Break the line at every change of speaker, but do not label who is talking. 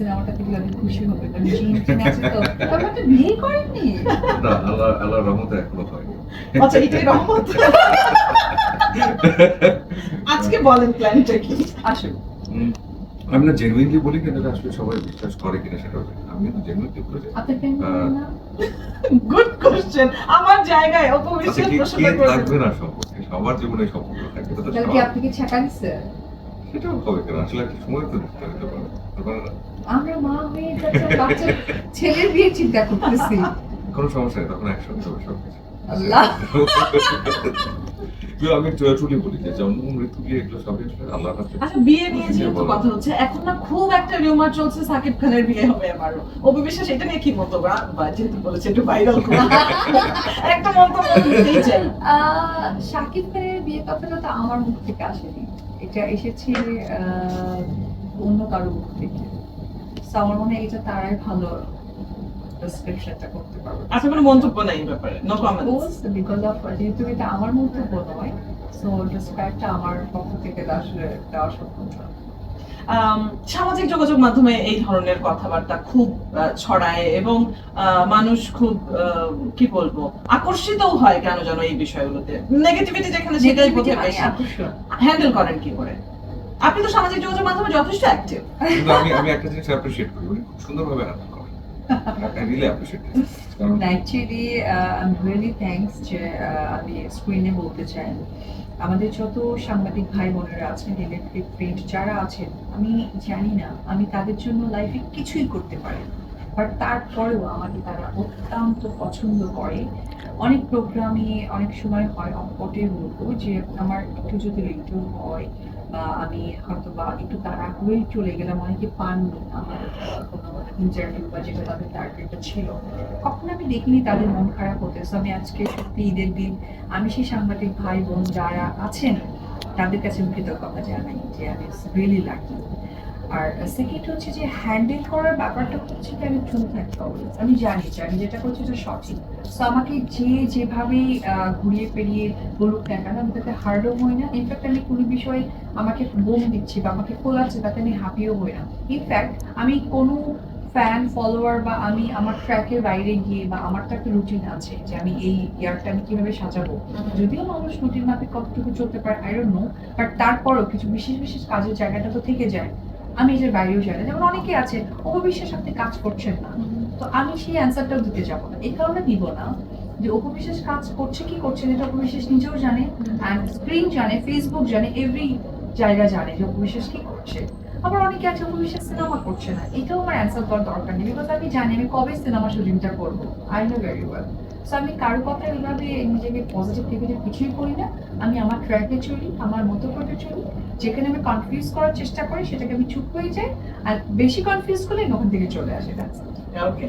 সিনেমাটা দেখলে অনেক খুশি হবে, কারণ জিন আছে তো। তবে আপনি বিয়ে করেননি?
না, আল্লাহর রহমতে এখনো হয়নি।
আচ্ছা, এটাই রহমত। আজকে বলেন প্ল্যানটা কি?
আসুন।
আমি না জেনুইনলি বলি, কিন্তু এটা আসলে সবাই বিশ্বাস করে কিনা সেটাও জানি না। আমি কিন্তু জেনুইনলি বলে যাই।
আপনি প্রেম করেন না?
Good question. আমার জায়গায়
আচ্ছা,
অপবিশ্বাস
কে
প্রশ্নটা
থাকবে
করবেন।
না সম্পর্কে? সবার জীবনে সম্পর্ক থাকবে, এটা তো
তাহলে কি
স্বাভাবিক।
আপনি কি ছ্যাঁকা দিছে?
সেটাও হবে কেন? আসলে একটা সময় তো দিতে হতে পারে। হতে পারে না?
আমরা মা হয়ে যাচ্ছে, বাচ্চা ছেলের বিয়ে চিন্তা করতেছি।
কোনো সমস্যা নেই, তখন একসঙ্গে হবে সবকিছু।
আল্লাহ।
আমি ট্রুলি বলি যে জন্ম মৃত্যু বিয়ে এগুলো সবই আসলে আল্লাহর হাতে।
আচ্ছা, বিয়ে নিয়ে যেহেতু কথা হচ্ছে, এখন না খুব একটা রিউমার চলছে সাকিব খানের বিয়ে হবে আমারও। অপবিশ্বাস এটা নিয়ে কি মন্তব্য? বা যেহেতু বলেছে একটু ভাইরাল করে একটা মন্তব্য দিতেই চাই।
শাকিব খানের বিয়ে কথাটা তো আমার মুখ থেকে আসেনি, এটা এসেছে অন্য কারো মুখ থেকে। So, আমার মনে হয় এটা তারাই ভালো ডেসক্রিপশনটা করতে পারবে।
আচ্ছা, কোনো মন্তব্য নাই এই ব্যাপারে, নো কমেন্টস।
বিকজ অফ যেহেতু এটা আমার মন্তব্য নয়, সো ডেসক্রাইবটা আমার পক্ষ থেকে আসলে দেওয়া সম্ভব না।
সামাজিক যোগাযোগ মাধ্যমে এই ধরনের কথাবার্তা খুব ছড়ায় এবং মানুষ খুব কি বলবো আকর্ষিতও হয় কেন যেন এই বিষয়গুলোতে। নেগেটিভিটি যেখানে সেটাই বোধহয় বেশি।
আকর্ষণ।
হ্যান্ডেল করেন কি করে? আপনি তো সামাজিক যোগাযোগ মাধ্যমে যথেষ্ট অ্যাক্টিভ।
কিন্তু আমি একটা জিনিস অ্যাপ্রিশিয়েট করি, উনি খুব সুন্দরভাবে হ্যান্ডেল করেন। I really appreciate it. কারণ
অ্যাকচুয়ালি আই রিয়েলি থ্যাঙ্কস যে আমি স্ক্রিনে বলতে চাই, আমাদের যত সাংবাদিক ভাই বোনেরা আছেন, ইলেকট্রিক প্রিন্ট যারা আছেন, আমি জানি না আমি তাদের জন্য লাইফে কিছুই করতে পারি, বাট তারপরেও আমাকে তারা অত্যন্ত পছন্দ করে। অনেক প্রোগ্রামে অনেক সময় হয় অঙ্কটে বলবো যে আমার একটু যদি লেটও হয় বা আমি হয়তো বা একটু তাড়াহুড়োই চলে গেলাম, অনেকে পাননি আমার কোনো ইন্টারভিউ বা যেটা তাদের টার্গেটটা ছিল, কখন আমি দেখিনি তাদের মন খারাপ হতে। So, আমি আজকে সত্যি ঈদের দিন আমি সেই সাংবাদিক ভাই বোন যারা আছেন তাদের কাছে কৃতজ্ঞতা জানাই যে আমি রিয়েলি লাকি। আর সেকেন্ড হচ্ছে যে হ্যান্ডেল করার ব্যাপারটা হচ্ছে কি, আমি চুপ থাকতে হবে, আমি জানি যে আমি যেটা করছি এটা সঠিক। সো আমাকে যেভাবেই ঘুরিয়ে ফিরিয়ে বলুক না কেন, আমি তাতে হার্ডও হই না। ইনফ্যাক্ট আমি কোনো বিষয়ে আমাকে বোম দিচ্ছি বা আমাকে খোলাচ্ছে তাতে আমি হ্যাপিও হই না। ইনফ্যাক্ট আমি কোনো ফ্যান ফলোয়ার বা আমি আমার ট্র্যাকের বাইরে গিয়ে বা আমার তো একটা রুটিন আছে যে আমি এই ইয়ারটা আমি কিভাবে সাজাবো, যদিও মানুষ রুটিন মাফিক কতটুকু চলতে পারে আই ডোন্ট নো, বাট তারপরেও কিছু বিশেষ বিশেষ কাজের জায়গাটা তো থেকে যায়, আমি এটার বাইরেও যাই না। যেমন অনেকে আছে অপবিশ্বাস আপনি কাজ করছেন না, তো আমি সেই অ্যান্সারটাও দিতে যাবো না। এই কারণে দিব না যে অপবিশ্বাস কাজ করছে কি করছে না এটা অপবিশ্বাস নিজেও জানে, অ্যান্ড স্ক্রিন জানে, ফেসবুক জানে, এভরি জায়গা জানে যে অপবিশ্বাস কি করছে। আবার অনেকে আছে অপবিশ্বাস সিনেমা করছে না, এটাও আমার অ্যান্সার করার দরকার নেই, বিকজ আমি জানি আমি কবে সিনেমা শুটিংটা করবো, I know very well. So আমি কারো কথা এইভাবে নিজেকে পজিটিভ নেগেটিভ কিছুই করি না, আমি আমার ট্র্যাকে চলি, আমার মতো করে চলি। যেখানে আমি কনফিউজ করার চেষ্টা করি সেটাকে আমি চুপ হয়ে যাই, আর বেশি কনফিউজ করলে ওখান থেকে চলে আসে।
ওকে।